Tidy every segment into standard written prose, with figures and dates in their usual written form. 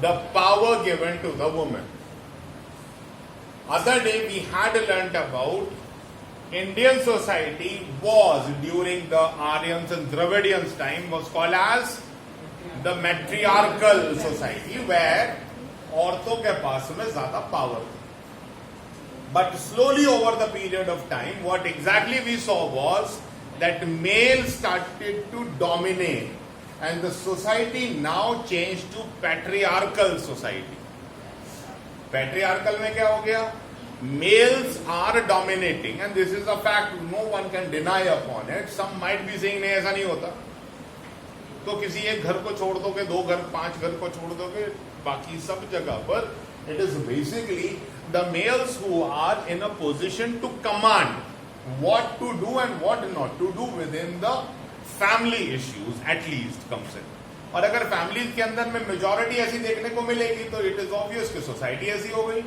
the power given to the woman. Other day we had learnt about Indian society was during the Aryans and Dravidians time was called as the matriarchal society where औरतों के पास में ज्यादा power थी. But slowly over the period of time, what exactly we saw was that males started to dominate and the society now changed to patriarchal society. Patriarchal में क्या हो गया? Males are dominating and this is a fact, no one can deny upon it. Some might be saying नहीं ऐसा नहीं होता. तो किसी एक घर को छोड़ दोगे, दो घर, पांच घर को छोड़ दोगे, बाकी सब जगह पर it is basically the males who are in a position to command what to do and what not to do within the family issues at least कम से. और अगर फैमिली के अंदर में मेजॉरिटी ऐसी देखने को मिलेगी तो इट इज ऑब्वियस कि सोसाइटी ऐसी हो गई,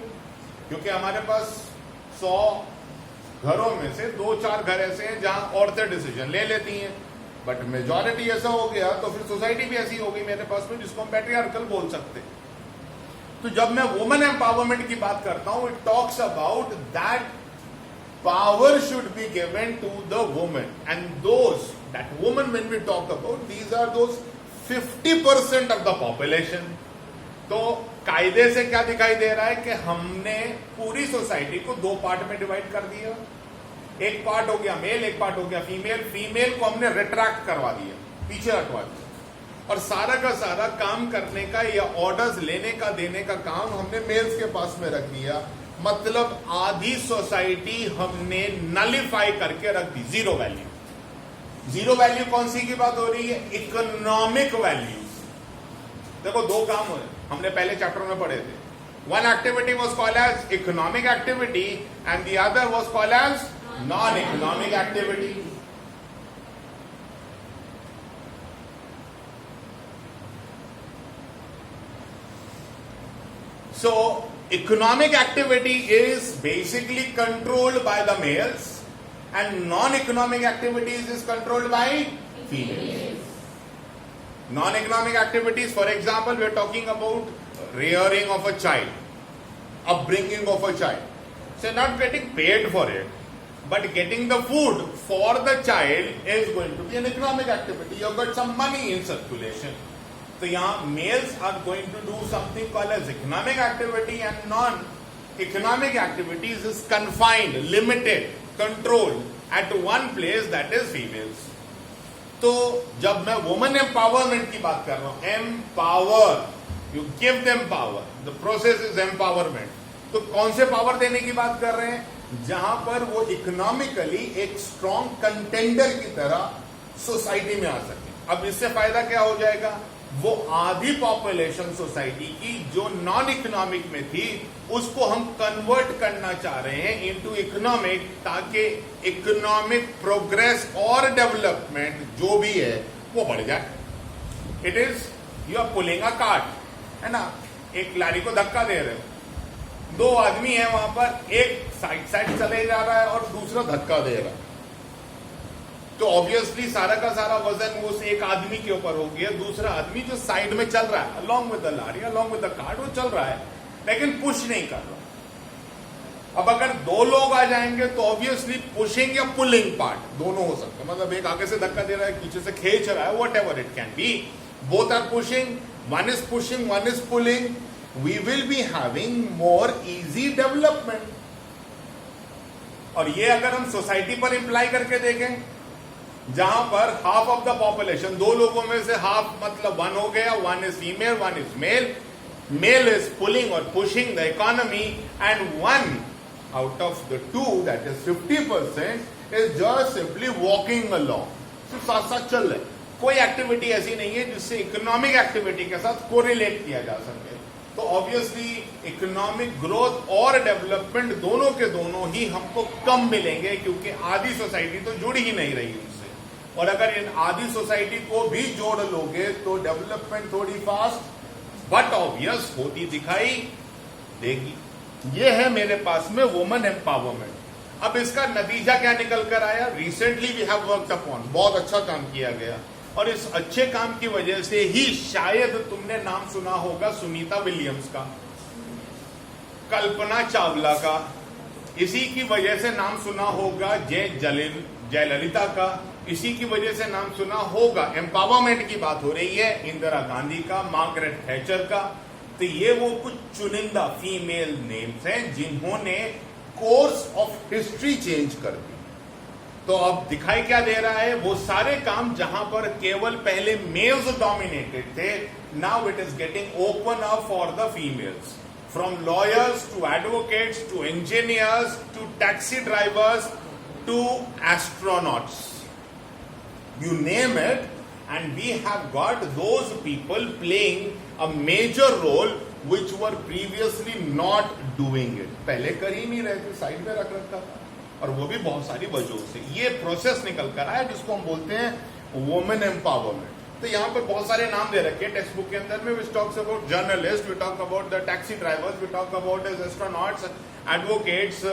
क्योंकि हमारे पास 100 घरों में से 2-4 घर ऐसे हैं जहां औरतें डिसीजन ले लेती हैं. बट मेजॉरिटी ऐसा हो गया तो फिर सोसाइटी भी ऐसी हो गई मेरे पास में जिसको हम पैट्रियार्कल बोल सकते. तो जब मैं वुमेन एम्पावरमेंट की बात करता हूं, it talks about that power should be given to the women and those that women when we talk about these are those 50% of the population. तो कायदे से क्या दिखाई दे रहा है कि हमने पूरी सोसाइटी को 2 पार्ट में डिवाइड कर दिया. एक पार्ट हो गया मेल, एक पार्ट हो गया फीमेल. फीमेल को हमने रिट्रैक्ट करवा दिया, पीछे हटवा दिया, और सारा का सारा काम करने का या ऑर्डर्स लेने का देने का काम हमने मेल्स के पास में रख दिया. मतलब आधी सोसाइटी हमने नलिफाई करके रख दी. Zero value. जीरो वैल्यू कौन सी की बात हो रही है? Economic values. देखो 2 काम हुए, हमने पहले चैप्टर में पढ़े थे. One activity was called as economic activity and the other was called as non economic activity. So, economic activity is basically controlled by the males and non-economic activities is controlled by females. Non-economic activities, for example, we are talking about rearing of a child, upbringing of a child. So, not getting paid for it, but getting the food for the child is going to be an economic activity. You have got some money in circulation. तो यहाँ males are going to do something called as economic activity and non economic activities is confined, limited, controlled at one place, that is females. तो जब मैं women empowerment की बात कर रहा हूं, empower, you give them power, the process is empowerment. तो कौन से पावर देने की बात कर रहे हैं? जहां पर वो इकोनॉमिकली एक स्ट्रॉन्ग कंटेंडर की तरह सोसाइटी में आ सके. अब इससे फायदा क्या हो जाएगा? वो आधी पॉपुलेशन सोसाइटी की जो नॉन इकोनॉमिक में थी उसको हम कन्वर्ट करना चाह रहे हैं इनटू इकोनॉमिक, ताकि इकोनॉमिक प्रोग्रेस और डेवलपमेंट जो भी है वो बढ़ जाए. It is you are pulling a cart, है ना. एक लारी को धक्का दे रहे हो, 2 आदमी है वहां पर, एक साइड चले जा रहा है और दूसरा धक्का दे रहा है. तो ऑब्वियसली सारा का सारा वजन उस एक आदमी के ऊपर हो गया. दूसरा आदमी जो साइड में चल रहा है along with the lorry, along with the cart, वो चल रहा है लेकिन पुश नहीं कर रहा. अब अगर 2 लोग आ जाएंगे तो ऑब्वियसली पुशिंग या पुलिंग पार्ट दोनों हो सकते हैं. मतलब एक आगे से धक्का दे रहा है, पीछे से खींच रहा है, whatever it can be. Both are pushing, one is pushing, one is pulling. We will be having more easy development. और ये अगर हम सोसाइटी पर इंप्लाई करके देखें, जहां पर हाफ ऑफ द पॉपुलेशन, 2 लोगों में से हाफ, मतलब 1 हो गया, 1 is female, 1 is male. Male is pulling और pushing the economy and 1 out of the 2, that is 50%, is just simply walking along. सिर्फ साथ साथ चल रहे. कोई एक्टिविटी ऐसी नहीं है जिससे इकोनॉमिक एक्टिविटी के साथ कोरिलेट किया जा सके. तो ऑब्वियसली इकोनॉमिक ग्रोथ और डेवलपमेंट दोनों के दोनों ही हमको कम मिलेंगे, क्योंकि आधी सोसाइटी तो जुड़ ही नहीं रही उनसे. और अगर इन आधी सोसाइटी को भी जोड़ लोगे तो डेवलपमेंट थोड़ी फास्ट बट ऑब्वियस होती दिखाई देगी. ये है मेरे पास में वुमेन एम्पावरमेंट. अब इसका नतीजा क्या निकल कर आया? Recently we have worked upon, बहुत अच्छा काम किया गया. और इस अच्छे काम की वजह से ही शायद तुमने नाम सुना होगा सुनीता विलियम्स का, कल्पना चावला का, इसी की वजह से नाम सुना होगा जयललिता का, इसी की वजह से नाम सुना होगा, एम्पावरमेंट की बात हो रही है, इंदिरा गांधी का, मार्गरेट थैचर का। तो ये वो कुछ चुनिंदा फीमेल नेम्स हैं जिन्होंने कोर्स ऑफ हिस्ट्री चेंज कर दी। तो अब दिखाई क्या दे रहा है, वो सारे काम जहां पर केवल पहले मेल्स डोमिनेटेड थे, now it is getting open up for the females, from lawyers to advocates to engineers to taxi drivers to astronauts, you name it, and we have got those people playing a major role which were previously not doing it. पहले कर ही नहीं रहे थे, side में रख रखा था, और वो भी बहुत सारी वजहों से। ये प्रोसेस निकल कर आया जिसको हम बोलते हैं वुमेन एम्पावरमेंट। तो यहाँ पर बहुत सारे नाम दे रखे हैं टेक्स्ट बुक के अंदर में, which talks about journalists, we talk about the taxi drivers, we talk about as astronauts, advocates,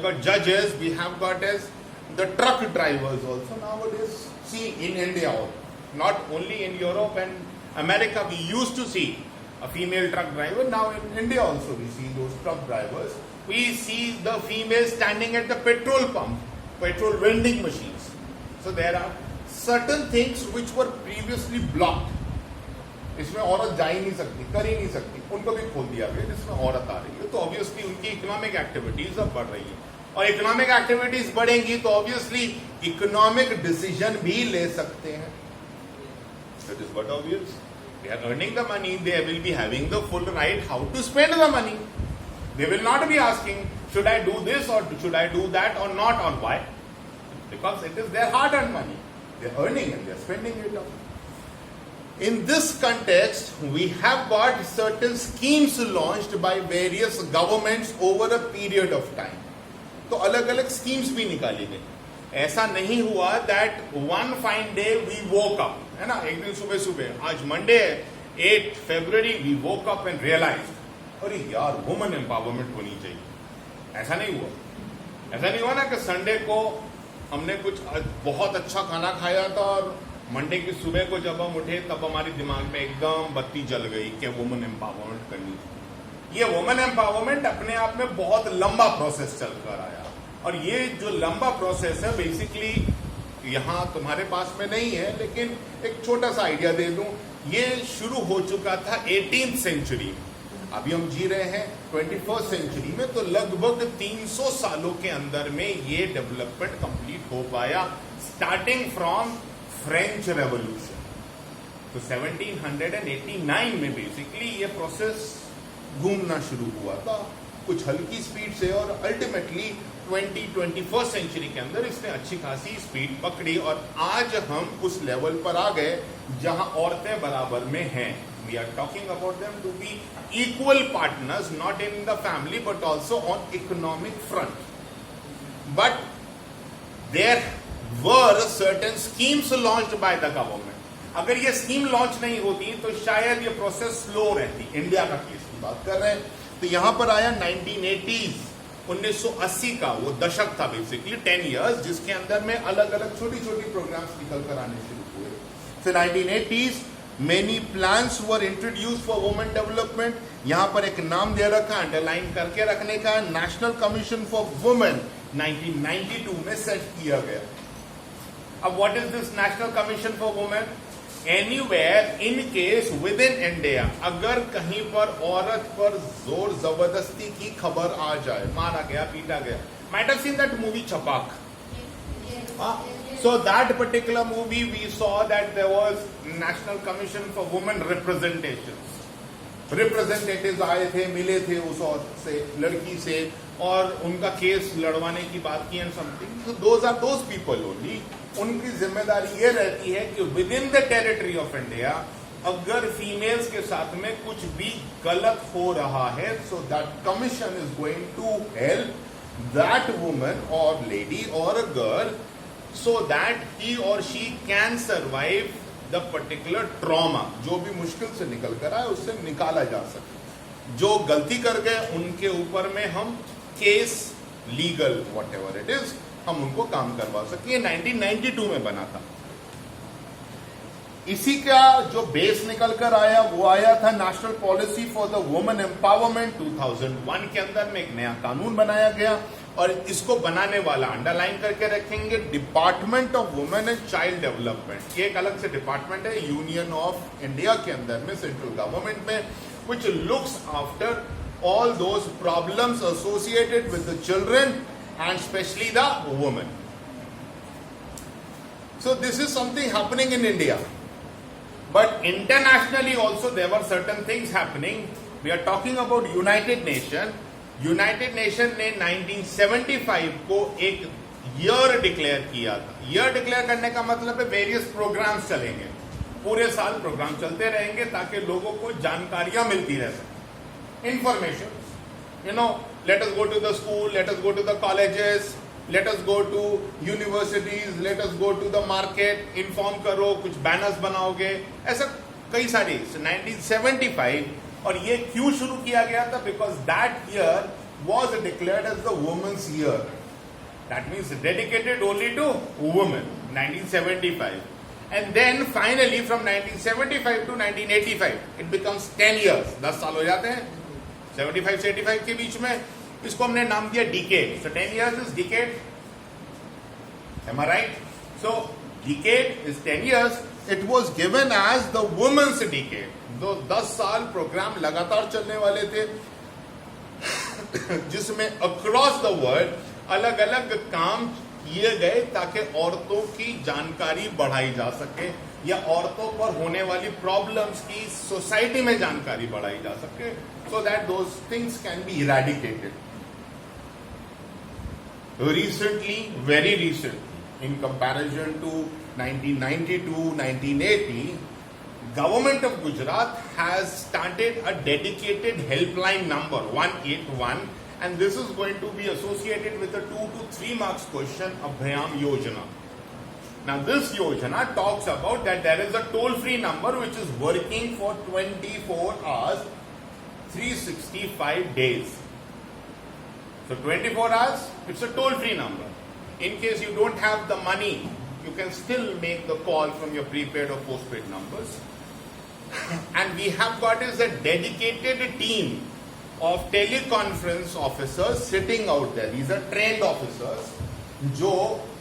got judges, we have got as the truck drivers also nowadays. See in India, not only in Europe and America, we used to see a female truck driver. Now in India also we see those truck drivers. We see the females standing at the petrol pump, petrol vending machines. So there are certain things which were previously blocked. इसमें औरत जा ही नहीं सकती, कर ही नहीं सकती, उनको भी खोल दिया गया जिसमें औरत आ रही है। तो ऑब्वियसली उनकी इकोनॉमिक एक्टिविटीज अब बढ़ रही है, और इकोनॉमिक एक्टिविटीज बढ़ेंगी तो ऑब्वियसली इकोनॉमिक डिसीजन भी ले सकते हैं। That is what obvious, they are earning the money, they will be having the full right how to spend the money. They will not be asking should I do this और should I do that और not, और why? Because it is their hard earn money, they are earning and they are spending it on. In this context, we have got certain schemes launched by various governments over a period of time. तो अलग अलग schemes भी निकाली गई। ऐसा नहीं हुआ that one fine day we woke up, है ना, एक दिन सुबह सुबह, आज मंडे है 8 फरवरी, we woke up and realize अरे यार वुमेन एम्पावरमेंट होनी चाहिए। ऐसा नहीं हुआ। ऐसा नहीं हुआ ना कि संडे को हमने कुछ बहुत अच्छा खाना खाया था और मंडे की सुबह को जब हम उठे तब हमारे दिमाग में एकदम बत्ती जल गई कि वुमेन एम्पावरमेंट करनी चाहिए। ये वुमेन एम्पावरमेंट अपने आप में बहुत लंबा प्रोसेस चलकर आया, और ये जो लंबा प्रोसेस है बेसिकली यहाँ तुम्हारे पास में नहीं है, लेकिन एक छोटा सा आइडिया दे दूं, ये शुरू हो चुका था 18th सेंचुरी में। अभी हम जी रहे हैं 21st सेंचुरी में, तो लगभग 300 सालों के अंदर में ये डेवलपमेंट कंप्लीट हो पाया, स्टार्टिंग फ्रॉम फ्रेंच रेवोल्यूशन। तो 1789 में बेसिकली ये प्रोसेस घूमना शुरू हुआ था, कुछ हल्की स्पीड से, और अल्टीमेटली 21st सेंचुरी के अंदर इसने अच्छी खासी स्पीड पकड़ी, और आज हम उस लेवल पर आ गए जहां औरतें बराबर में हैं। We are talking about them to be equal partners, not in the family but also on economic front. But there were certain schemes launched by the government। अगर ये स्कीम लॉन्च नहीं होती तो शायद ये प्रोसेस स्लो रहती। India का case की बात कर रहे हैं, तो यहां पर आया 1980s, 1980 का वो दशक था बेसिकली 10 इयर्स, जिसके अंदर में अलग अलग छोटी छोटी प्रोग्राम्स निकल कर आने शुरू हुए। फिर 1980s many plans were introduce for women development. यहां पर एक नाम दे रखा, अंडरलाइन करके रखने का, नेशनल कमीशन फॉर वुमेन 1992 में सेट किया गया। अब what is this national commission for women? Anywhere in case with in India अगर कहीं पर औरत पर जोर जबरदस्ती की खबर आ जाए, मारा गया, पीटा गया, might have seen that movie Chhapaak. So that particular movie we saw that there was National Commission for Women Representations. Representatives आए थे, मिले थे उस औरत से, लड़की से, और उनका केस लड़वाने की बात की एंड समथिंग। तो those are those people only. उनकी जिम्मेदारी ये रहती है कि within the territory of India अगर फीमेल्स के साथ में कुछ भी गलत हो रहा है, so that commission is going to help that woman और लेडी और a girl so that he or she can survive the particular trauma. जो भी मुश्किल से निकल कर आए उससे निकाला जा सके। जो गलती कर गए उनके ऊपर में हम case, legal what ever it is, हम उनको काम करवा सके। 1992 में बना था। इसी का जो बेस निकल कर आया वो आया था national policy for the women empowerment 2001 के अंदर में एक नया कानून बनाया गया और इसको बनाने वाला अंडरलाइन करके रखेंगे department of women and child development. ये एक अलग से डिपार्टमेंट है यूनियन ऑफ इंडिया के अंदर में, सेंट्रल गवर्नमेंट में, which looks after all those problems associated with the children and especially the women. So this is something happening in India, but internationally also there were certain things happening. We are talking about United Nation. United Nation ने 1975 को एक year declare किया था। Year declare करने का मतलब है various programmes चलेंगे, पूरे साल प्रोग्राम चलते रहेंगे ताकि लोगों को जानकारियां मिलती रह सके। Information, let us go to the school, let us go to the colleges, let us go to universities, let us go to the market, inform करो, कुछ बैनर्स बनाओगे, ऐसा कई सारी। 1975 और ये क्यों शुरू किया गया था? Because that year was declared as the women's year. That means dedicated only to women. 1975. And then finally from 1975 to 1985 it becomes 10 years. 10 साल हो जाते हैं 75 से 85 के बीच में। इसको हमने नाम दिया decade. So 10 years is decade. Am I right? So decade is 10 years. It was given as the women's decade. तो 10 साल प्रोग्राम लगातार चलने वाले थे जिसमें अक्रॉस द वर्ल्ड अलग अलग काम किए गए ताकि औरतों की जानकारी बढ़ाई जा सके या औरतों पर होने वाली प्रॉब्लम्स की सोसाइटी में जानकारी बढ़ाई जा सके, so that those things can be eradicated. Recently, very recently, in comparison to 1992, 1980, Government of Gujarat has started a dedicated helpline number 181, and this is going to be associated with a 2 to 3 marks question, Abhyam Yojana. Now this Yojana talks about that there is a toll-free number which is working for 24 hours, 365 days. So 24 hours, it's a toll-free number. In case you don't have the money, you can still make the call from your prepaid or postpaid numbers. And we have got is a dedicated team of teleconference officers sitting out there. These are trained officers जो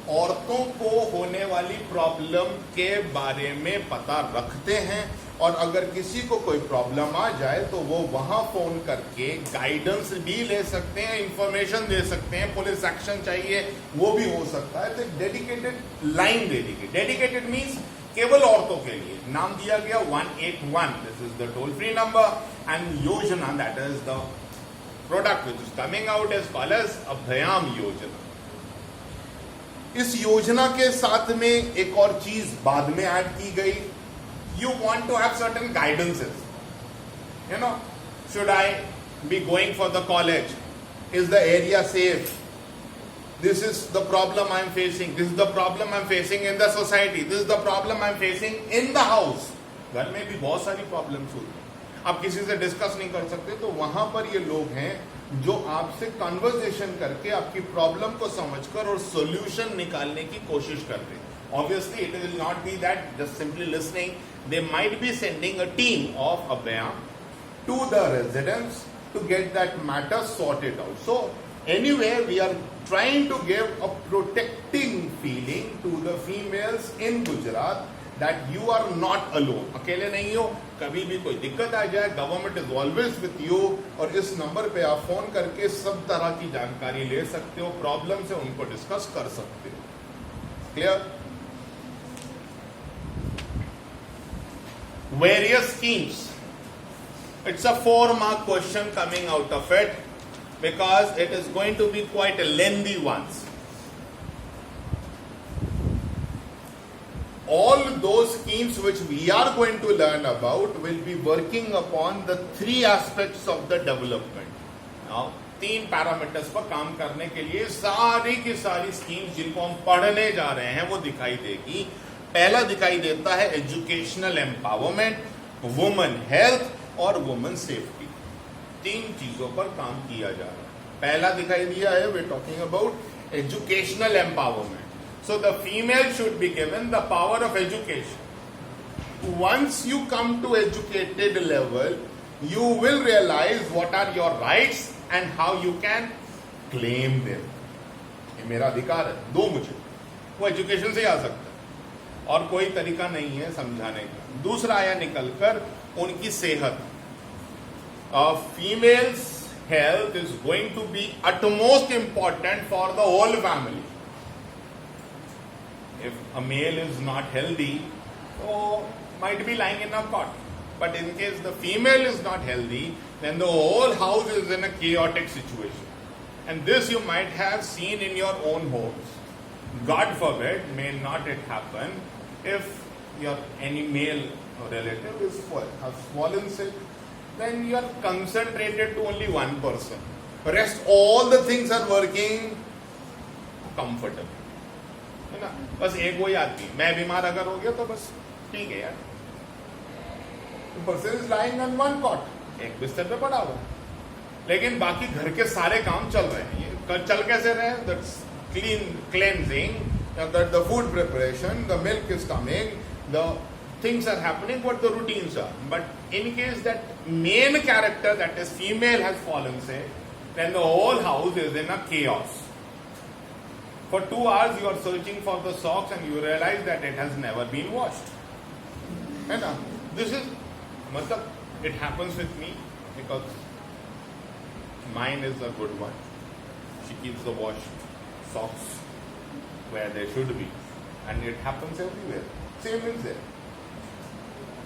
औरतों को होने वाली problem के बारे में पता रखते हैं और अगर किसी को कोई प्रॉब्लम आ जाए तो वो वहां फोन करके गाइडेंस भी ले सकते हैं, इंफॉर्मेशन दे सकते हैं, पुलिस एक्शन चाहिए वो भी हो सकता है। तो डेडिकेटेड लाइन दे दी गई। डेडिकेटेड मीन्स केवल औरतों के लिए नाम दिया गया 181. This is the toll free number and yojana that is the product which is coming out as called as Abhayam yojana. इस योजना के साथ में एक और चीज बाद में ऐड की गई। You want to have certain guidances. Should I be going for the college? Is the area safe? This is the problem I'm facing. This is the problem I'm facing in the society. This is the problem I'm facing in the house. घर में भी बहुत सारी problems होती हैं, आप किसी से डिस्कस नहीं कर सकते, तो वहां पर ये लोग हैं जो आपसे कन्वर्सेशन करके आपकी प्रॉब्लम को समझकर और सोल्यूशन निकालने की कोशिश करते हैं। Obviously, it will not be that just simply listening. They might be sending a team of Abhyam to the residents to get that matter sorted out. So, anyway, we are trying to give a protecting feeling to the females in Gujarat that you are not alone. अकेले नहीं हो, कभी भी कोई दिक्कत आ जाए, government is always with you और इस नंबर पे आप फोन करके सब तरह की जानकारी ले सकते हो, प्रॉब्लम से उनको डिस्कस कर सकते हो। Clear? Various schemes. It's a 4-mark question coming out of it because it is going to be quite a lengthy one. All those schemes which we are going to learn about will be working upon the 3 aspects of the development. Now, 3 parameters पर काम करने के लिए सारी की सारी schemes जिनको हम पढ़ने जा रहे हैं वो दिखाई देगी। पहला दिखाई देता है एजुकेशनल एम्पावरमेंट, वुमेन हेल्थ और वुमेन सेफ्टी। 3 चीजों पर काम किया जा रहा है। पहला दिखाई दिया है, we are talking about educational empowerment. So the female should be given the power of education. once you come to educated level, you will realize what are your rights and how you can claim them. ये मेरा अधिकार है, दो मुझे. वो education से ही आ सकता है और कोई तरीका नहीं है समझाने का. दूसरा आया निकलकर उनकी सेहत. Females' health is going to be utmost important for the whole family. If a male is not healthy, so might be lying in a cot. But in case the female is not healthy, then the whole house is in a chaotic situation. And this you might have seen in your own homes. God forbid, may not it happen, if your any male relative has fallen sick, then you are concentrated to only one person. Rest all the things are working comfortably. है ना? बस एक वही आदमी, मैं बीमार अगर हो गया तो बस ठीक है यार. The person is lying on one cot, एक बिस्तर पे पड़ा हुआ, लेकिन बाकी घर के सारे काम चल रहे हैं. ये चल कैसे रहे? The cleansing, the food preparation, the milk is coming, the things are happening, what the routines are. But in case that main character, that is female, has fallen sick, then the whole house is in a chaos. For 2 hours you are searching for the socks and you realize that it has never been washed. And this is, it happens with me because mine is a good one. She keeps the washed socks where they should be. And it happens everywhere. Same is there.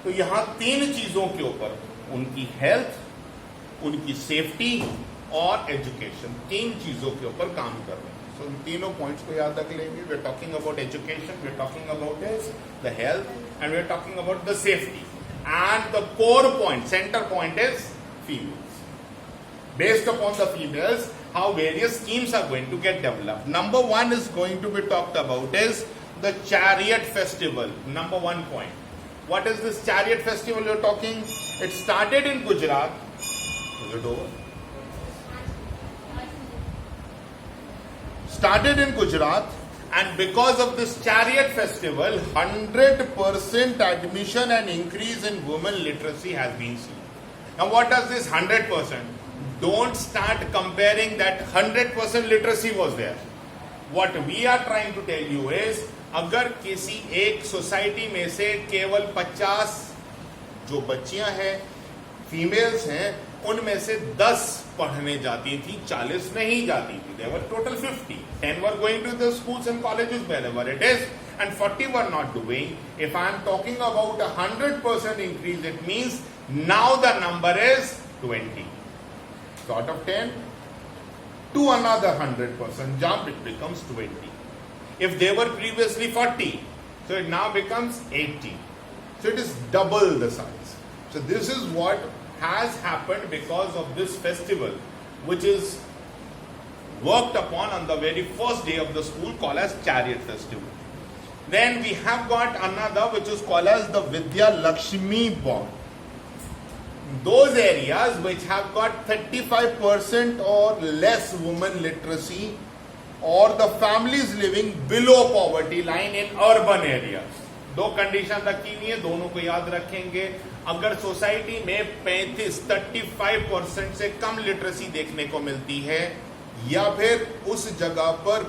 तो यहाँ 3 चीजों के ऊपर, उनकी health, उनकी safety और education, 3 चीजों के ऊपर काम कर रहे हैं. So इन तीनों पॉइंट्स को याद रख लेंगे. We are talking about education, we are talking about the health, and we are talking about the safety. And the core point, center point is females. Based upon the females, how various schemes are going to get developed. Number 1 is going to be talked about is the chariot festival. Number 1 point. What is this chariot festival you're talking? It started in Gujarat. Is it over? Started in Gujarat, and because of this chariot festival, 100% admission and increase in women literacy has been seen. Now what does this 100%? Don't start comparing that 100% literacy was there. What we are trying to tell you is, अगर किसी एक society में से केवल 50 जो बच्चियां हैं, females हैं, उनमें से 10 पढ़ने जाती थी, 40 नहीं जाती थी. They were total 50. 10 were going to the schools and colleges wherever it is, and 40 were not doing. If I am talking about 100% increase, it means now the number is 20. So out of 10 to another 100% jump, it becomes 20. If they were previously 40, so it now becomes 80. So it is double the size. So this is what has happened because of this festival, which is worked upon on the very first day of the school, called as Chariot Festival. Then we have got another which is called as the Vidya Lakshmi Bond. Those areas which have got 35% or less women literacy, or the families living below poverty line in urban areas. 2 condition रखी हुई है, दोनों को याद रखेंगे. अगर society में 35% से कम लिटरेसी देखने को मिलती है, या फिर उस जगह पर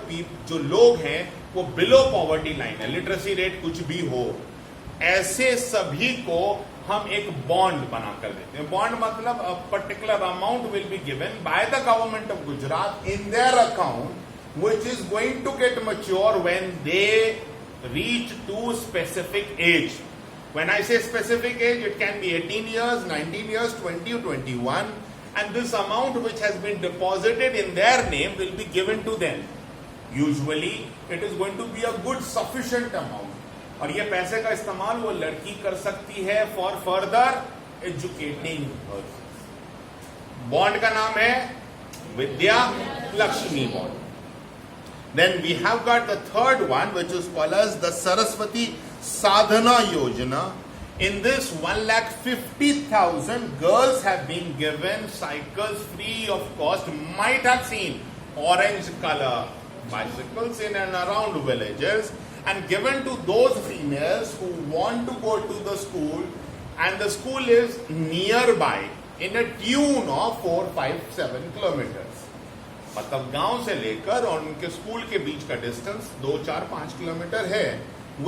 जो लोग हैं वो बिलो पॉवर्टी लाइन है, लिटरेसी रेट कुछ भी हो, ऐसे सभी को हम एक बॉन्ड बनाकर देते हैं. बॉन्ड मतलब a particular amount will be given by the government of Gujarat in their account, which is going to get mature when they reach to specific age. When I say specific age, it can be 18 years, 19 years, 20 or 21, and this amount which has been deposited in their name will be given to them. Usually it is going to be a good sufficient amount, और ये पैसे का इस्तेमाल वो लड़की कर सकती है for further educating her. Bond का नाम है Vidya Lakshmi bond. Then we have got the third one, which is called as the Saraswati Sadhana Yojana. In this 1,50,000 girls have been given cycles free of cost. Might have seen orange color bicycles in and around villages, and given to those females who want to go to the school and the school is nearby in a tune of 4, 5, 7 kilometers. मतलब गांव से लेकर और उनके school के बीच का distance 2, 4, 5 kilometre है,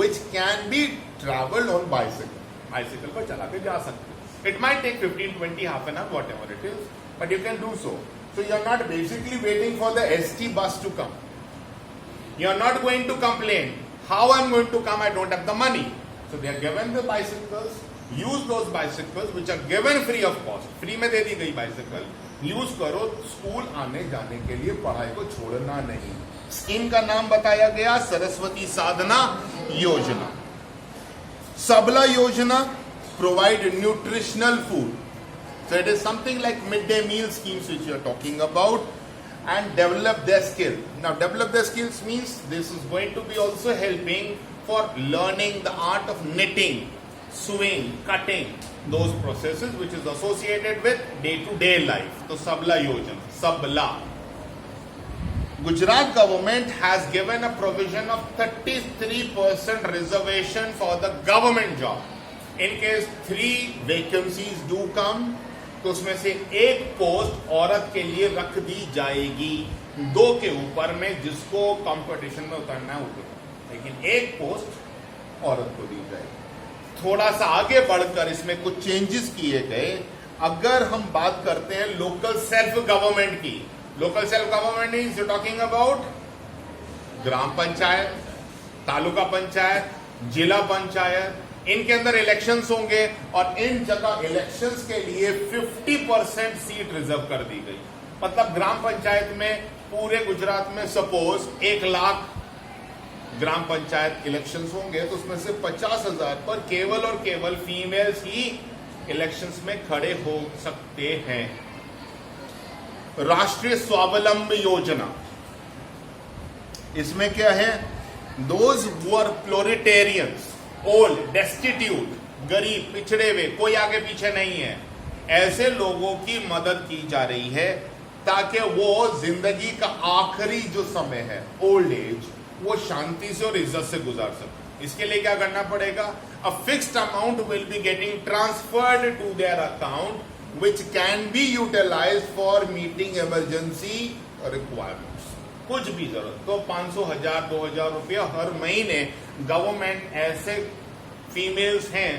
which can be traveled on bicycle. Bicycle पर चला के जा सकते हैं. It might take 15, 20, half an hour, whatever it is, but you can do so. So you are not basically waiting for the ST bus to come. You are not going to complain. How I am going to come? I don't have the money. So they are given the bicycles. Use those bicycles which are given free of cost. Free में दे दी गई bicycle. Use करो, school आने जाने के लिए, पढ़ाई को छोड़ना नहीं. स्कीम का नाम बताया गया सरस्वती साधना योजना. सबला योजना provide nutritional food. So it is something like midday meal schemes which you are talking about, and develop their skill. Now develop their skills means this is going to be also helping for learning the art of knitting, sewing, cutting, those processes which is associated with day-to-day life. So Sabla Yojana, Sabla. Gujarat government has given a provision of 33% reservation for the government job. In case 3 vacancies do come, तो उसमें से एक post औरत के लिए रख दी जाएगी. 2 के ऊपर में जिसको कंपटीशन में उतरना है उतर, लेकिन एक पोस्ट औरत को दी जाएगी. थोड़ा सा आगे बढ़कर इसमें कुछ चेंजेस किए गए. अगर हम बात करते हैं लोकल सेल्फ गवर्नमेंट की, local self government is you talking about gram panchayat, taluka panchayat, zila panchayat. इनके अंदर इलेक्शंस होंगे और इन जगह इलेक्शंस के लिए 50% सीट रिजर्व कर दी गई. मतलब ग्राम पंचायत में पूरे गुजरात में सपोज 1 लाख ग्राम पंचायत इलेक्शंस होंगे, तो उसमें से 50,000 पर केवल और केवल फीमेल्स ही इलेक्शंस में खड़े हो सकते हैं. राष्ट्रीय स्वावलंबन योजना, इसमें क्या है, those who are proletarians, old, destitute, गरीब, पिछड़े हुए, कोई आगे पीछे नहीं है, ऐसे लोगों की मदद की जा रही है ताकि वो जिंदगी का आखिरी जो समय है, ओल्ड एज, वो शांति से और इज्जत से गुजार सके. इसके लिए क्या करना पड़ेगा, a fixed amount will be getting transferred to their account which can be utilised for meeting emergency requirements. कुछ भी जरूरत तो 500, 1000, 2000 रुपया हर महीने गवर्नमेंट ऐसे फीमेल्स हैं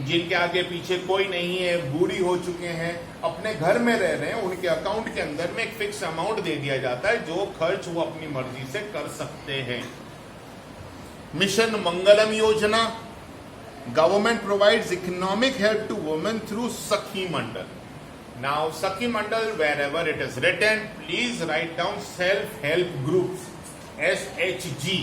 जिनके आगे पीछे कोई नहीं है, बूढ़ी हो चुके हैं, अपने घर में रह रहे हैं, उनके अकाउंट के अंदर में एक फिक्स अमाउंट दे दिया जाता है जो खर्च वो अपनी मर्जी से कर सकते हैं. मिशन मंगलम योजना, government provides economic help to women through Sakhi Mandal. Now, Sakhi Mandal, wherever it is written, please write down self-help groups, SHG.